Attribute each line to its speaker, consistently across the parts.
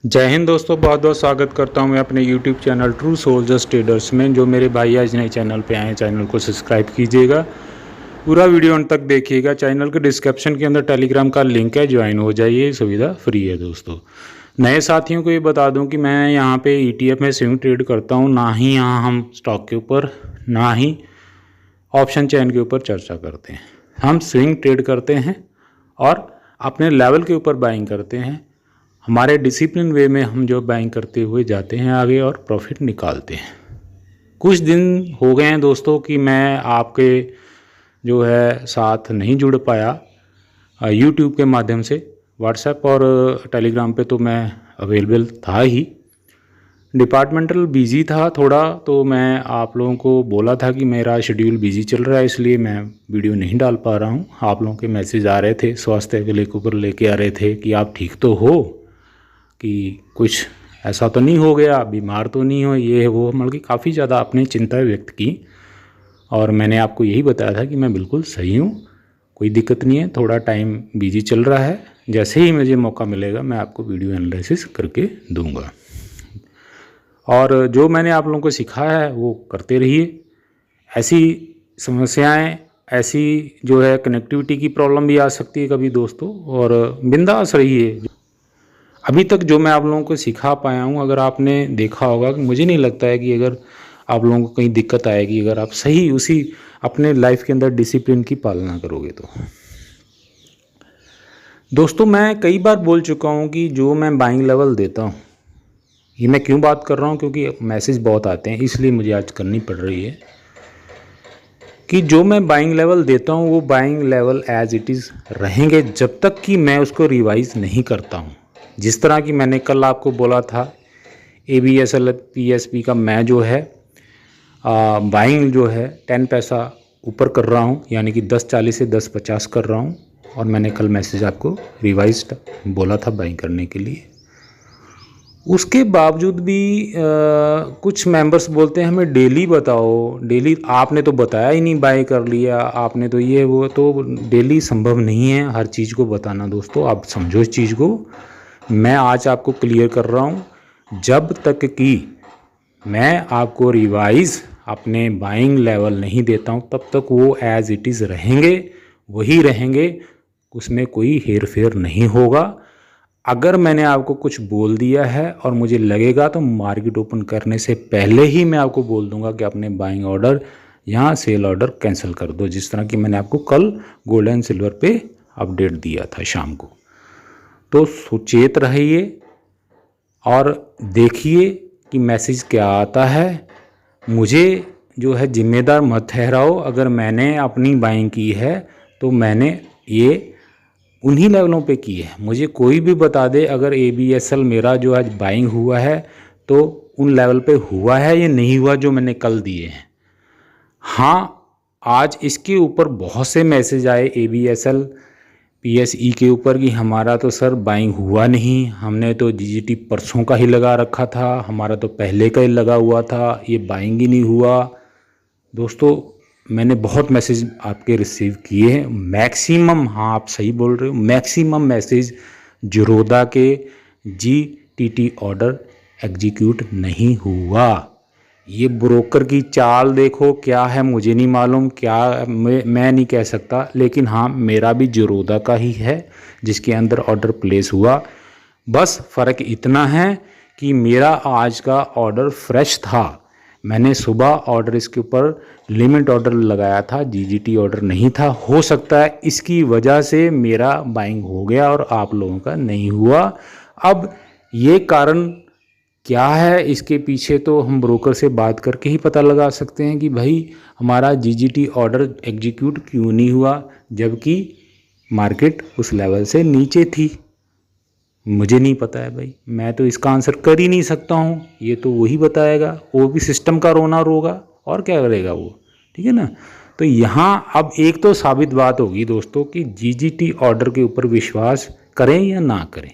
Speaker 1: जय हिंद दोस्तों, बहुत बहुत स्वागत करता हूं मैं अपने YouTube channel true soldiers traders में। जो मेरे भाई आज नए चैनल पे आए हैं, चैनल को सब्सक्राइब कीजिएगा, पूरा वीडियो अंत तक देखिएगा। चैनल के डिस्क्रिप्शन के अंदर टेलीग्राम का लिंक है, ज्वाइन हो जाइए, सुविधा फ्री है दोस्तों। नए साथियों को ये बता दूं कि मैं यहाँ पे ETF में स्विंग ट्रेड करता हूँ, ना ही यहाँ हम स्टॉक के ऊपर ना ही ऑप्शन चेन के ऊपर चर्चा करते हैं। हम स्विंग ट्रेड करते हैं और अपने लेवल के ऊपर बाइंग करते हैं। हमारे डिसिप्लिन वे में हम जो बाइंग करते हुए जाते हैं आगे और प्रॉफिट निकालते हैं। कुछ दिन हो गए हैं दोस्तों कि मैं आपके जो है साथ नहीं जुड़ पाया यूट्यूब के माध्यम से। व्हाट्सएप और टेलीग्राम पे तो मैं अवेलेबल था ही, डिपार्टमेंटल बिजी था थोड़ा, तो मैं आप लोगों को बोला था कि मेरा शेड्यूल बिजी चल रहा है, इसलिए मैं वीडियो नहीं डाल पा रहा हूँ। आप लोगों के मैसेज आ रहे थे, स्वास्थ्य के लेके आ रहे थे कि आप ठीक तो हो, कि कुछ ऐसा तो नहीं हो गया, बीमार तो नहीं हो, ये वो, मतलब कि काफ़ी ज़्यादा आपने चिंता व्यक्त की। और मैंने आपको यही बताया था कि मैं बिल्कुल सही हूँ, कोई दिक्कत नहीं है, थोड़ा टाइम बिजी चल रहा है, जैसे ही मुझे मौका मिलेगा मैं आपको वीडियो एनालिसिस करके दूंगा। और जो मैंने आप लोगों को सिखाया है वो करते रहिए। ऐसी समस्याएं, ऐसी जो है कनेक्टिविटी की प्रॉब्लम भी आ सकती है कभी दोस्तों, और बिंदास रहिए। अभी तक जो मैं आप लोगों को सिखा पाया हूँ, अगर आपने देखा होगा कि मुझे नहीं लगता है कि अगर आप लोगों को कहीं दिक्कत आएगी अगर आप सही उसी अपने लाइफ के अंदर डिसिप्लिन की पालना करोगे तो। दोस्तों मैं कई बार बोल चुका हूँ कि जो मैं बाइंग लेवल देता हूँ, ये मैं क्यों बात कर रहा हूँ, क्योंकि मैसेज बहुत आते हैं इसलिए मुझे आज करनी पड़ रही है, कि जो मैं बाइंग लेवल देता हूँ वो buying level as it is रहेंगे जब तक कि मैं उसको रिवाइज नहीं करता हूँ। जिस तरह की मैंने कल आपको बोला था, ABSL PSP का मैं जो है बाइंग जो है 10 पैसा ऊपर कर रहा हूँ, यानी कि 10.40 से 10.50 कर रहा हूँ। और मैंने कल मैसेज आपको रिवाइज्ड बोला था बाइंग करने के लिए। उसके बावजूद भी कुछ मेंबर्स बोलते हैं हमें डेली बताओ, डेली आपने तो बताया ही नहीं, बाय कर लिया आपने तो ये वो। तो डेली संभव नहीं है हर चीज़ को बताना दोस्तों, आप समझो इस चीज़ को। मैं आज आपको क्लियर कर रहा हूँ, जब तक कि मैं आपको रिवाइज अपने बाइंग लेवल नहीं देता हूँ तब तक वो एज इट इज़ रहेंगे, वही रहेंगे, उसमें कोई हेर फेर नहीं होगा। अगर मैंने आपको कुछ बोल दिया है और मुझे लगेगा तो मार्केट ओपन करने से पहले ही मैं आपको बोल दूंगा कि अपने बाइंग ऑर्डर यहाँ सेल ऑर्डर कैंसिल कर दो, जिस तरह की मैंने आपको कल गोल्ड एंड सिल्वर पे अपडेट दिया था शाम को। तो सुचेत रहिए और देखिए कि मैसेज क्या आता है। मुझे जो है जिम्मेदार मत ठहराओ। अगर मैंने अपनी बाइंग की है तो मैंने ये उन्हीं लेवलों पे की है। मुझे कोई भी बता दे अगर ABSL मेरा जो आज बाइंग हुआ है तो उन लेवल पे हुआ है या नहीं हुआ जो मैंने कल दिए हैं। हाँ, आज इसके ऊपर बहुत से मैसेज आए ABSL PSE के ऊपर कि हमारा तो सर बाइंग हुआ नहीं, हमने तो GGT परसों का ही लगा रखा था, हमारा तो पहले का ही लगा हुआ था, ये बाइंग ही नहीं हुआ। दोस्तों मैंने बहुत मैसेज आपके रिसीव किए हैं, मैक्सिमम, हाँ आप सही बोल रहे हो, मैक्सिमम मैसेज जीरोधा के GTT ऑर्डर एग्जीक्यूट नहीं हुआ। ये ब्रोकर की चाल देखो क्या है, मुझे नहीं मालूम, क्या मैं नहीं कह सकता, लेकिन हाँ मेरा भी जीरोधा का ही है जिसके अंदर ऑर्डर प्लेस हुआ। बस फ़र्क इतना है कि मेरा आज का ऑर्डर फ्रेश था, मैंने सुबह ऑर्डर इसके ऊपर लिमिट ऑर्डर लगाया था, GGT ऑर्डर नहीं था। हो सकता है इसकी वजह से मेरा बाइंग हो गया और आप लोगों का नहीं हुआ। अब ये कारण क्या है इसके पीछे तो हम ब्रोकर से बात करके ही पता लगा सकते हैं कि भाई हमारा GGT ऑर्डर एग्जीक्यूट क्यों नहीं हुआ, जबकि मार्केट उस लेवल से नीचे थी। मुझे नहीं पता है भाई, मैं तो इसका आंसर कर ही नहीं सकता हूँ, ये तो वही बताएगा, वो भी सिस्टम का रोना रोगा और क्या करेगा वो, ठीक है ना। तो यहाँ अब एक तो साबित बात होगी दोस्तों कि GGT ऑर्डर के ऊपर विश्वास करें या ना करें।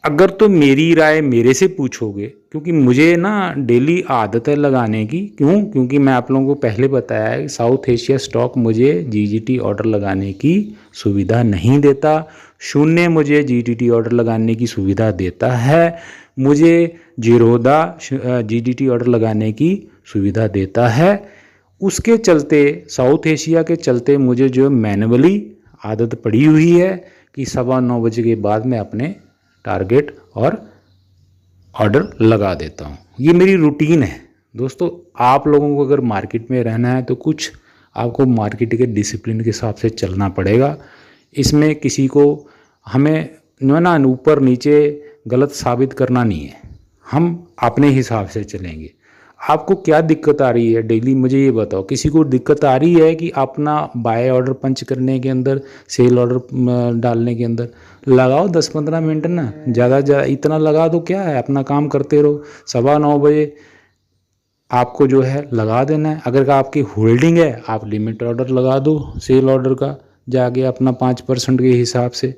Speaker 1: अगर तो मेरी राय मेरे से पूछोगे, क्योंकि मुझे ना डेली आदत है लगाने की। क्यों? क्योंकि मैं आप लोगों को पहले बताया है कि साउथ एशिया स्टॉक मुझे जीजीटी ऑर्डर लगाने की सुविधा नहीं देता। शून्य मुझे जीजीटी ऑर्डर लगाने की सुविधा देता है। मुझे जीरोधा जीजीटी ऑर्डर लगाने की सुविधा देता है। उसके चलते, साउथ एशिया के चलते मुझे जो मैनुअली आदत पड़ी हुई है कि 9:15 के बाद मैं अपने टारगेट और ऑर्डर लगा देता हूँ। ये मेरी रूटीन है दोस्तों। आप लोगों को अगर मार्केट में रहना है तो कुछ आपको मार्केट के डिसिप्लिन के हिसाब से चलना पड़ेगा। इसमें किसी को हमें जो है ना ऊपर नीचे गलत साबित करना नहीं है। हम अपने हिसाब से चलेंगे। आपको क्या दिक्कत आ रही है डेली, मुझे ये बताओ। किसी को दिक्कत आ रही है कि अपना बाय ऑर्डर पंच करने के अंदर, सेल ऑर्डर डालने के अंदर लगाओ 10-15 मिनट ना, ज़्यादा इतना लगा दो, क्या है, अपना काम करते रहो। 9:15 आपको जो है लगा देना है। अगर आपकी होल्डिंग है, आप लिमिट ऑर्डर लगा दो सेल ऑर्डर का, जाके अपना 5% के हिसाब से।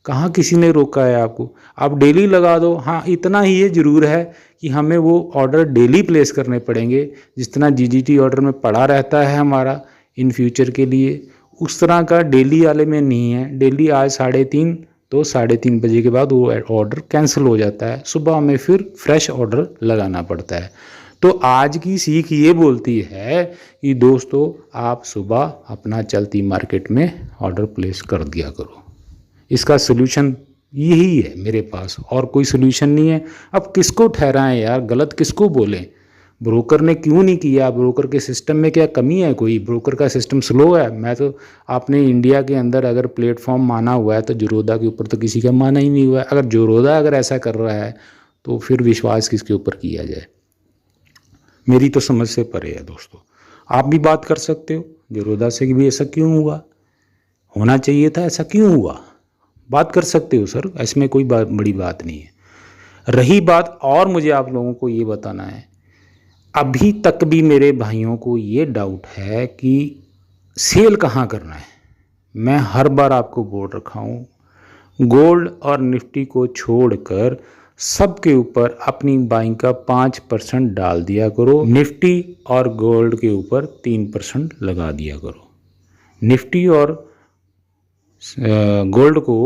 Speaker 1: कहाँ किसी ने रोका है आपको? आप डेली लगा दो। हाँ, इतना ही ये ज़रूर है कि हमें वो ऑर्डर डेली प्लेस करने पड़ेंगे। जिस तरह जीजीटी ऑर्डर में पड़ा रहता है हमारा इन फ्यूचर के लिए, उस तरह का डेली वाले में नहीं है। डेली आज 3:30 तो 3:30 बजे के बाद वो ऑर्डर कैंसिल हो जाता है। सुबह हमें फिर फ्रेश ऑर्डर लगाना पड़ता है। तो आज की सीख ये बोलती है कि दोस्तों, आप सुबह अपना चलती मार्केट में ऑर्डर प्लेस कर दिया करो। इसका सलूशन यही है मेरे पास, और कोई सलूशन नहीं है। अब किसको ठहराएं यार, गलत किसको बोलें? ब्रोकर ने क्यों नहीं किया? ब्रोकर के सिस्टम में क्या कमी है? कोई ब्रोकर का सिस्टम स्लो है? मैं तो आपने इंडिया के अंदर अगर प्लेटफॉर्म माना हुआ है तो जीरोधा के ऊपर तो किसी का माना ही नहीं हुआ है। अगर जीरोधा अगर ऐसा कर रहा है तो फिर विश्वास किसके ऊपर किया जाए? मेरी तो समझ से परे है दोस्तों। आप भी बात कर सकते हो जीरोधा से कि भी ऐसा क्यों हुआ, होना चाहिए था, ऐसा क्यों हुआ, बात कर सकते हो सर। इसमें कोई बड़ी बात नहीं है। रही बात, और मुझे आप लोगों को ये बताना है, अभी तक भी मेरे भाइयों को ये डाउट है कि सेल कहाँ करना है। मैं हर बार आपको बोल रखा हूँ, गोल्ड और निफ्टी को छोड़कर सबके ऊपर अपनी बाइंग का 5% डाल दिया करो। निफ्टी और गोल्ड के ऊपर 3% लगा दिया करो। निफ्टी और गोल्ड को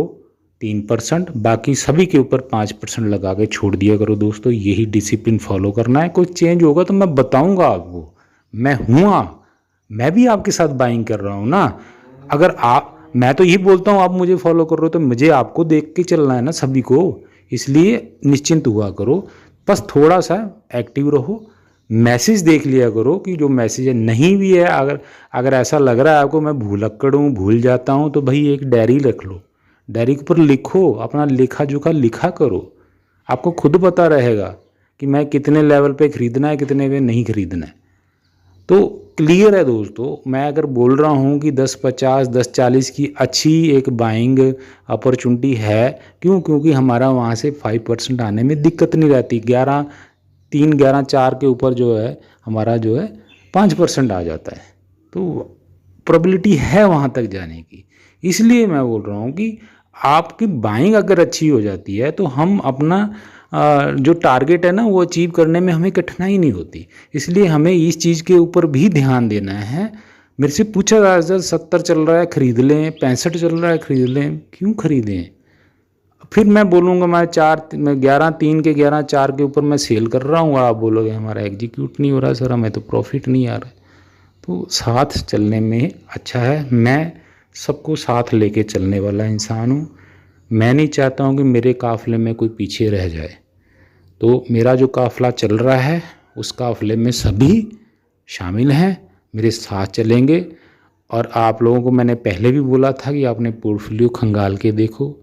Speaker 1: 3%, बाकी सभी के ऊपर 5% लगा के छोड़ दिया करो दोस्तों। यही डिसिप्लिन फॉलो करना है। कोई चेंज होगा तो मैं बताऊंगा आपको। मैं मैं भी आपके साथ बाइंग कर रहा हूँ ना। अगर मैं तो यही बोलता हूँ, आप मुझे फॉलो कर रहे हो तो मुझे आपको देख के चलना है ना सभी को। इसलिए निश्चिंत हुआ करो, बस थोड़ा सा एक्टिव रहो। मैसेज देख लिया करो कि जो मैसेज है, नहीं भी है अगर ऐसा लग रहा है आपको मैं भूलक्कड़ हूँ, भूल जाता हूँ, तो भाई एक डायरी रख लो। डायरी के ऊपर लिखो, अपना लेखा जोखा लिखा करो। आपको खुद पता रहेगा कि मैं कितने लेवल पे ख़रीदना है, कितने पे नहीं ख़रीदना है। तो क्लियर है दोस्तों। मैं अगर बोल रहा हूँ कि 10-50, 10-40 की अच्छी एक बाइंग अपॉर्चुनिटी है, क्यों? क्योंकि हमारा वहाँ से 5% आने में दिक्कत नहीं रहती। 11.3, 11.4 के ऊपर जो है हमारा जो है 5% आ जाता है, तो प्रोबेबिलिटी है वहाँ तक जाने की। इसलिए मैं बोल रहा हूँ कि आपकी बाइंग अगर अच्छी हो जाती है तो हम अपना जो टारगेट है ना वो अचीव करने में हमें कठिनाई नहीं होती। इसलिए हमें इस चीज़ के ऊपर भी ध्यान देना है। मेरे से पूछा जा रहा है 70 चल रहा है खरीद लें, 65 चल रहा है खरीद लें, क्यों खरीदें? फिर मैं बोलूँगा मैं 11.3 के 11.4 के ऊपर मैं सेल कर रहा हूँ, आप बोलोगे हमारा एग्जीक्यूट नहीं हो रहा सर, हमें तो प्रॉफिट नहीं आ रहा है। तो साथ चलने में अच्छा है। मैं सबको साथ लेके चलने वाला इंसान हूँ। मैं नहीं चाहता हूँ कि मेरे काफ़िले में कोई पीछे रह जाए। तो मेरा जो काफ़िला चल रहा है उस काफ़िले में सभी शामिल हैं, मेरे साथ चलेंगे। और आप लोगों को मैंने पहले भी बोला था कि आपने पोर्टफोलियो खंगाल के देखो,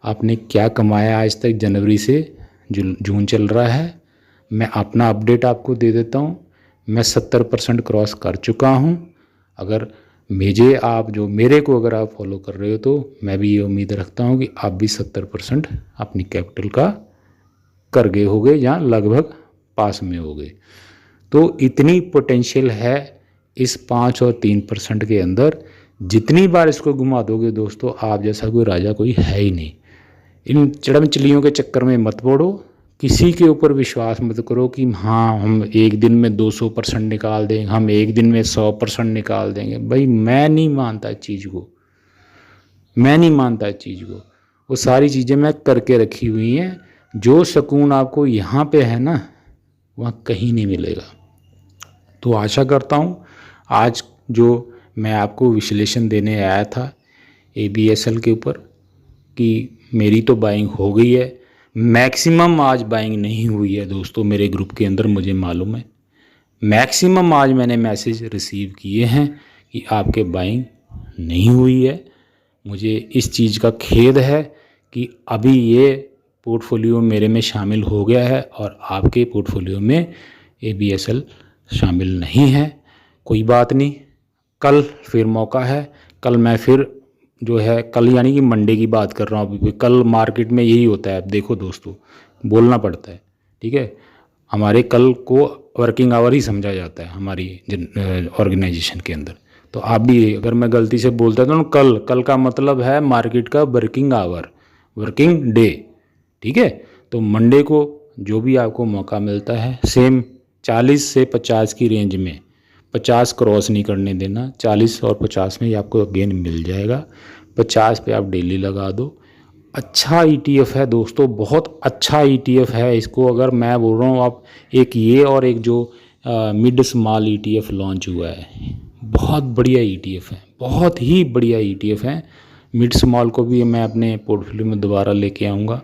Speaker 1: आपने क्या कमाया आज तक। जनवरी से जून चल रहा है, मैं अपना अपडेट आपको दे देता हूँ। मैं 70% क्रॉस कर चुका हूँ। अगर मेरे को अगर आप फॉलो कर रहे हो तो मैं भी ये उम्मीद रखता हूँ कि आप भी 70% अपनी कैपिटल का कर गए होगे या लगभग पास में होगे। तो इतनी पोटेंशियल है इस 5 और 3% के अंदर। जितनी बार इसको घुमा दोगे दोस्तों, आप जैसा कोई राजा कोई है ही नहीं। इन चड़मचलियों के चक्कर में मत पड़ो, किसी के ऊपर विश्वास मत करो कि हाँ हम एक दिन में 200% निकाल देंगे, हम एक दिन में 100% निकाल देंगे। भाई मैं नहीं मानता इस चीज़ को, मैं नहीं मानता इस चीज़ को। वो सारी चीज़ें मैं करके रखी हुई हैं। जो सुकून आपको यहाँ पे है ना, वहाँ कहीं नहीं मिलेगा। तो आशा करता हूँ आज जो मैं आपको विश्लेषण देने आया था ABSL के ऊपर कि मेरी तो बाइंग हो गई है, मैक्सिमम आज बाइंग नहीं हुई है दोस्तों मेरे ग्रुप के अंदर, मुझे मालूम है। मैक्सिमम आज मैंने मैसेज रिसीव किए हैं कि आपके बाइंग नहीं हुई है। मुझे इस चीज़ का खेद है कि अभी ये पोर्टफोलियो मेरे में शामिल हो गया है और आपके पोर्टफोलियो में ABSL शामिल नहीं है। कोई बात नहीं, कल फिर मौका है। कल मैं फिर जो है, कल यानी कि मंडे की बात कर रहा हूँ अभी। कल मार्केट में यही होता है, अब देखो दोस्तों बोलना पड़ता है, ठीक है। हमारे कल को वर्किंग आवर ही समझा जाता है हमारी ऑर्गेनाइजेशन के अंदर। तो आप भी अगर मैं गलती से बोलता तो कल का मतलब है मार्केट का वर्किंग आवर, वर्किंग डे, ठीक है। तो मंडे को जो भी आपको मौका मिलता है सेम 40 से 50 की रेंज में, 50 क्रॉस नहीं करने देना, 40 और 50 में ही आपको गेन मिल जाएगा। 50 पे आप डेली लगा दो। अच्छा ETF है दोस्तों, बहुत अच्छा ETF है। इसको अगर मैं बोल रहा हूँ आप, एक ये और एक जो मिड स्मॉल ETF लॉन्च हुआ है, बहुत बढ़िया ETF है, बहुत ही बढ़िया ETF है। मिड स्मॉल को भी मैं अपने पोर्टफोलियो में दोबारा लेके आऊँगा।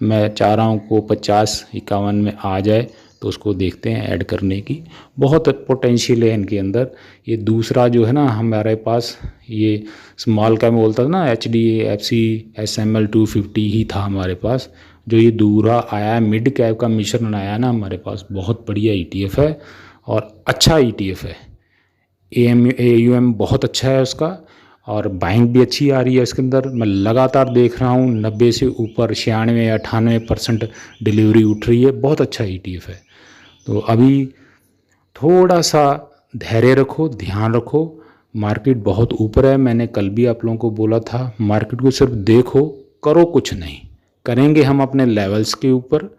Speaker 1: मैं चाह रहा हूँ को 50-51 में आ जाए, तो उसको देखते हैं ऐड करने की। बहुत पोटेंशियल है इनके अंदर। ये दूसरा जो है ना हमारे पास, ये स्मॉल का मैं बोलता था ना, HDFC SML 250 ही था हमारे पास। जो ये दूसरा आया मिड कैप का मिश्रण आया ना हमारे पास, बहुत बढ़िया ETF है और अच्छा ETF है। AUM बहुत अच्छा है उसका और बाइंग भी अच्छी आ रही है इसके अंदर। मैं लगातार देख रहा हूँ 90 से ऊपर 96-98% डिलीवरी उठ रही है। बहुत अच्छा ETF है। तो अभी थोड़ा सा धैर्य रखो, ध्यान रखो। मार्केट बहुत ऊपर है, मैंने कल भी आप लोगों को बोला था। मार्केट को सिर्फ देखो, करो कुछ नहीं। करेंगे हम अपने लेवल्स के ऊपर,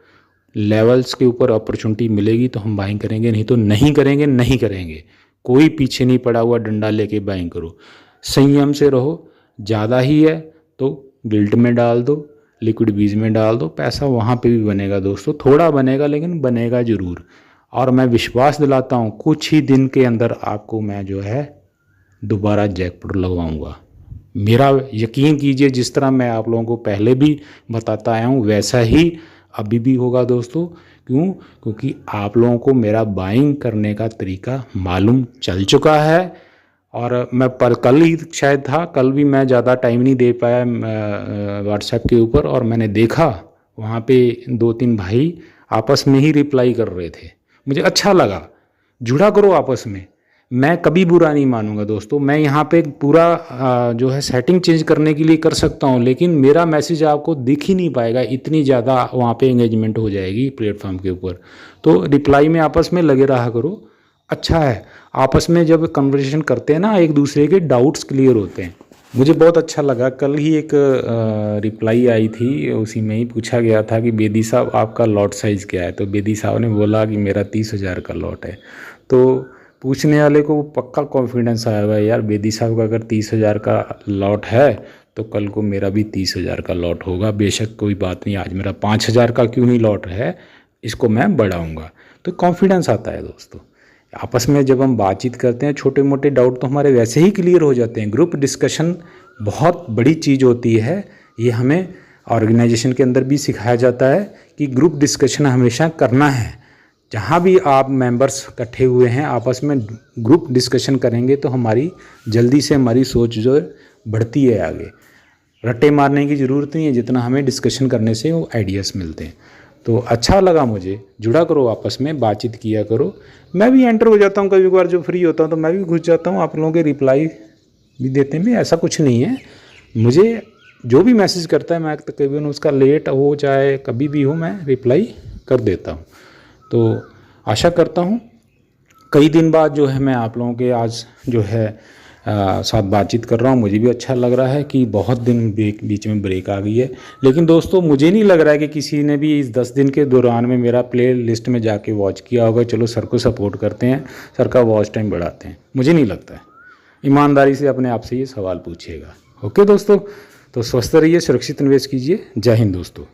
Speaker 1: लेवल्स के ऊपर अपॉर्चुनिटी मिलेगी तो हम बाइंग करेंगे, नहीं तो नहीं करेंगे, नहीं करेंगे। कोई पीछे नहीं पड़ा हुआ डंडा लेके बाइंग करो। संयम से रहो। ज़्यादा ही है तो गिल्ट में डाल दो, लिक्विड बीज में डाल दो, पैसा वहाँ पे भी बनेगा दोस्तों। थोड़ा बनेगा लेकिन बनेगा ज़रूर। और मैं विश्वास दिलाता हूँ कुछ ही दिन के अंदर आपको मैं जो है दोबारा जैकपॉट लगवाऊँगा। मेरा यकीन कीजिए, जिस तरह मैं आप लोगों को पहले भी बताता आया हूँ वैसा ही अभी भी होगा दोस्तों। क्यों? क्योंकि आप लोगों को मेरा बाइंग करने का तरीका मालूम चल चुका है। और मैं पर कल ही शायद था, कल भी मैं ज़्यादा टाइम नहीं दे पाया व्हाट्सएप के ऊपर, और मैंने देखा वहाँ पे 2-3 भाई आपस में ही रिप्लाई कर रहे थे। मुझे अच्छा लगा। जुड़ा करो आपस में, मैं कभी बुरा नहीं मानूंगा दोस्तों। मैं यहाँ पे पूरा जो है सेटिंग चेंज करने के लिए कर सकता हूँ, लेकिन मेरा मैसेज आपको दिख ही नहीं पाएगा, इतनी ज़्यादा वहाँ पे एंगेजमेंट हो जाएगी प्लेटफॉर्म के ऊपर। तो रिप्लाई में आपस में लगे रहा करो, अच्छा है। आपस में जब कन्वर्सेशन करते हैं ना, एक दूसरे के डाउट्स क्लियर होते हैं। मुझे बहुत अच्छा लगा। कल ही एक रिप्लाई आई थी, उसी में ही पूछा गया था कि बेदी साहब आपका लॉट साइज़ क्या है। तो बेदी साहब ने बोला कि मेरा 30,000 का लॉट है। तो पूछने वाले को पक्का कॉन्फिडेंस आया हुआ है, यार बेदी साहब का अगर 30,000 का लॉट है तो कल को मेरा भी 30,000 का लॉट होगा। बेशक कोई बात नहीं, आज मेरा 5,000 का क्यों नहीं लॉट है, इसको मैं बढ़ाऊँगा। तो कॉन्फिडेंस आता है दोस्तों। आपस में जब हम बातचीत करते हैं, छोटे मोटे डाउट तो हमारे वैसे ही क्लियर हो जाते हैं। ग्रुप डिस्कशन बहुत बड़ी चीज़ होती है। ये हमें ऑर्गेनाइजेशन के अंदर भी सिखाया जाता है कि ग्रुप डिस्कशन हमेशा करना है। जहाँ भी आप मेंबर्स इकट्ठे हुए हैं, आपस में ग्रुप डिस्कशन करेंगे तो हमारी जल्दी से हमारी सोच जो बढ़ती है आगे। रट्टे मारने की ज़रूरत नहीं है, जितना हमें डिस्कशन करने से वो आइडियाज़ मिलते हैं। तो अच्छा लगा मुझे। जुड़ा करो, आपस में बातचीत किया करो। मैं भी एंटर हो जाता हूँ कभी कभार, जो फ्री होता हूँ तो मैं भी घुस जाता हूँ, आप लोगों के रिप्लाई भी देते हैं। ऐसा कुछ नहीं है, मुझे जो भी मैसेज करता है मैं तकरीबन उसका लेट हो चाहे कभी भी हो, मैं रिप्लाई कर देता हूँ। तो आशा करता हूँ कई दिन बाद जो है मैं आप लोगों के आज जो है साथ बातचीत कर रहा हूँ। मुझे भी अच्छा लग रहा है कि बहुत दिन बीच में ब्रेक आ गई है। लेकिन दोस्तों मुझे नहीं लग रहा है कि किसी ने भी इस 10 दिन के दौरान में मेरा प्ले लिस्ट में जाके वॉच किया होगा। चलो सर को सपोर्ट करते हैं, सर का वॉच टाइम बढ़ाते हैं, मुझे नहीं लगता है। ईमानदारी से अपने आप से ये सवाल पूछिएगा। ओके दोस्तों, तो स्वस्थ रहिए, सुरक्षित निवेश कीजिए। जय हिंद दोस्तों।